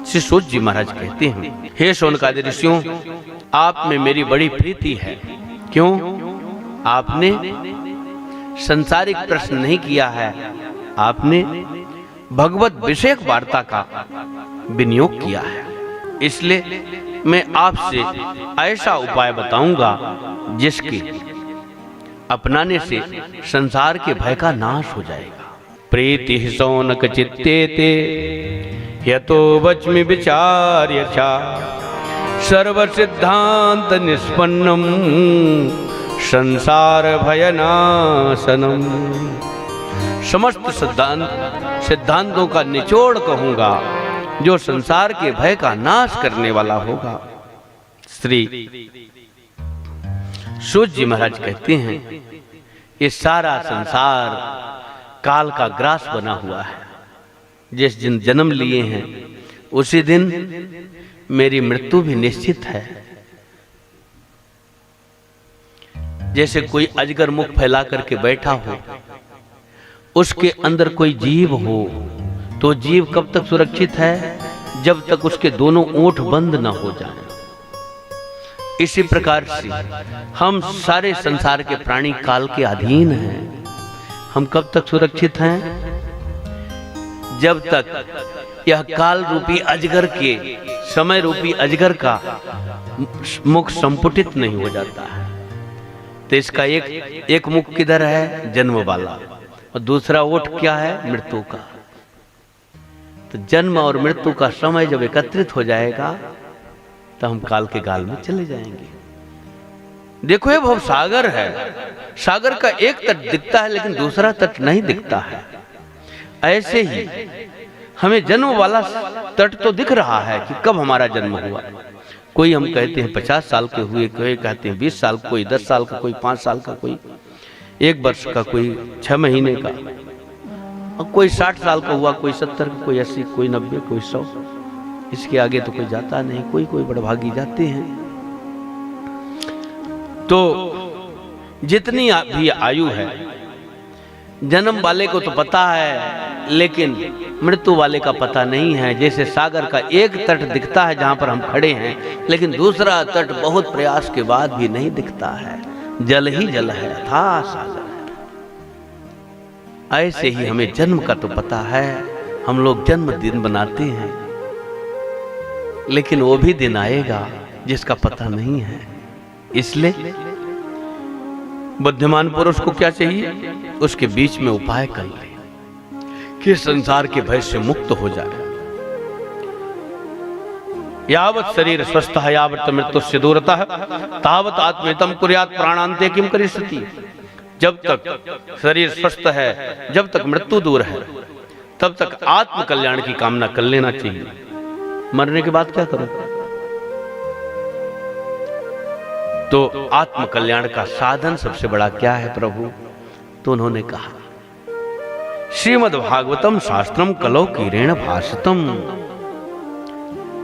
श्री सूत जी महाराज कहते हैं, हे शौनकादि ऋषियों, आप में मेरी बड़ी प्रीति है। क्यों? आपने संसारिक प्रश्न नहीं किया है, आपने भगवत विषयक वार्ता का विनियोग किया है। इसलिए मैं आपसे ऐसा उपाय बताऊंगा जिसके अपनाने से संसार के भय का नाश हो जाएगा। प्रीति शौनक चित्ते ते यतो वच्मि विचार्य चा सर्व सिद्धांत निष्पन्नम संसार भयनाशनम। समस्त सिद्धांतों का निचोड़ कहूंगा जो संसार के भय का नाश करने वाला होगा। श्री सूत जी महाराज कहते हैं, ये सारा संसार काल का ग्रास बना हुआ है। जिस दिन जन्म लिए हैं उसी दिन मेरी मृत्यु भी निश्चित है। जैसे कोई अजगर मुख फैला करके बैठा हो, उसके अंदर कोई जीव हो तो जीव कब तक सुरक्षित है? जब तक उसके दोनों ओंठ बंद ना हो जाएं। इसी प्रकार से हम सारे संसार के प्राणी काल के अधीन हैं। हम कब तक सुरक्षित हैं? जब तक यह काल रूपी अजगर के, समय रूपी अजगर का मुख संपुटित नहीं हो जाता है। तो इसका एक मुख किधर है? जन्म वाला, और दूसरा ओठ क्या है? मृत्यु का। तो जन्म और मृत्यु का समय जब एकत्रित हो जाएगा तो हम काल के गाल में चले जाएंगे। देखो ये भव सागर है, सागर का एक तट दिखता है लेकिन दूसरा तट नहीं दिखता है। ऐसे ही हमें जन्म वाला तट तो दिख रहा है कि कब हमारा जन्म हुआ। कोई हम कहते हैं 50 साल के हुए, कोई कहते हैं 20 साल, कोई 10 साल का, कोई 5 साल का, कोई 1 वर्ष का, कोई 6 महीने का, और कोई 60 साल का हुआ, कोई 70, कोई 80, कोई 90, कोई 100। इसके आगे तो कोई जाता नहीं। कोई बड़भागी जाते हैं। तो जितनी भी आयु है, जन्म वाले को तो पता है लेकिन मृत्यु वाले का पता नहीं है। जैसे सागर का एक तट दिखता है जहां पर हम खड़े हैं, लेकिन दूसरा तट बहुत प्रयास के बाद भी नहीं दिखता है। जल ही जल है, अथाह सागर है। ऐसे ही हमें जन्म का तो पता है, हम लोग जन्म दिन बनाते हैं, लेकिन वो भी दिन आएगा जिसका पता नहीं है। इसलिए बुद्धिमान पुरुष को क्या चाहिए? उसके बीच में उपाय कर ले कि संसार के भय से मुक्त हो जाए। यावत शरीर स्वस्थ है यावत मृत्यु से दूरतः तावत आत्मेतम कुर्यात् प्राणान्ते किम करिष्यति। जब तक शरीर स्वस्थ है, जब तक मृत्यु दूर है, तब तक आत्म कल्याण की कामना कर लेना चाहिए। मरने के बाद क्या करो? तो आत्म कल्याण का साधन सबसे बड़ा क्या है प्रभु? तो उन्होंने कहा, श्रीमद् भागवतम शास्त्रम कलौ कीरेण भाषितम।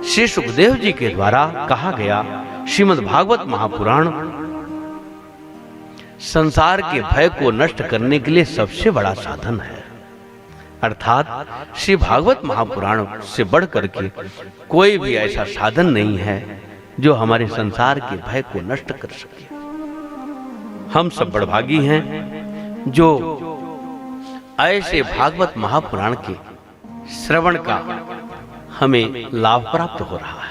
श्री सुखदेव जी के द्वारा कहा गया श्रीमद् भागवत महापुराण संसार के भय को नष्ट करने के लिए सबसे बड़ा साधन है। अर्थात श्री भागवत महापुराण से बढ़कर के कोई भी ऐसा साधन नहीं है जो हमारे संसार के भय को नष्ट कर सके। हम सब बड़भागी हैं जो ऐसे भागवत महापुराण के श्रवण का हमें लाभ प्राप्त हो रहा है।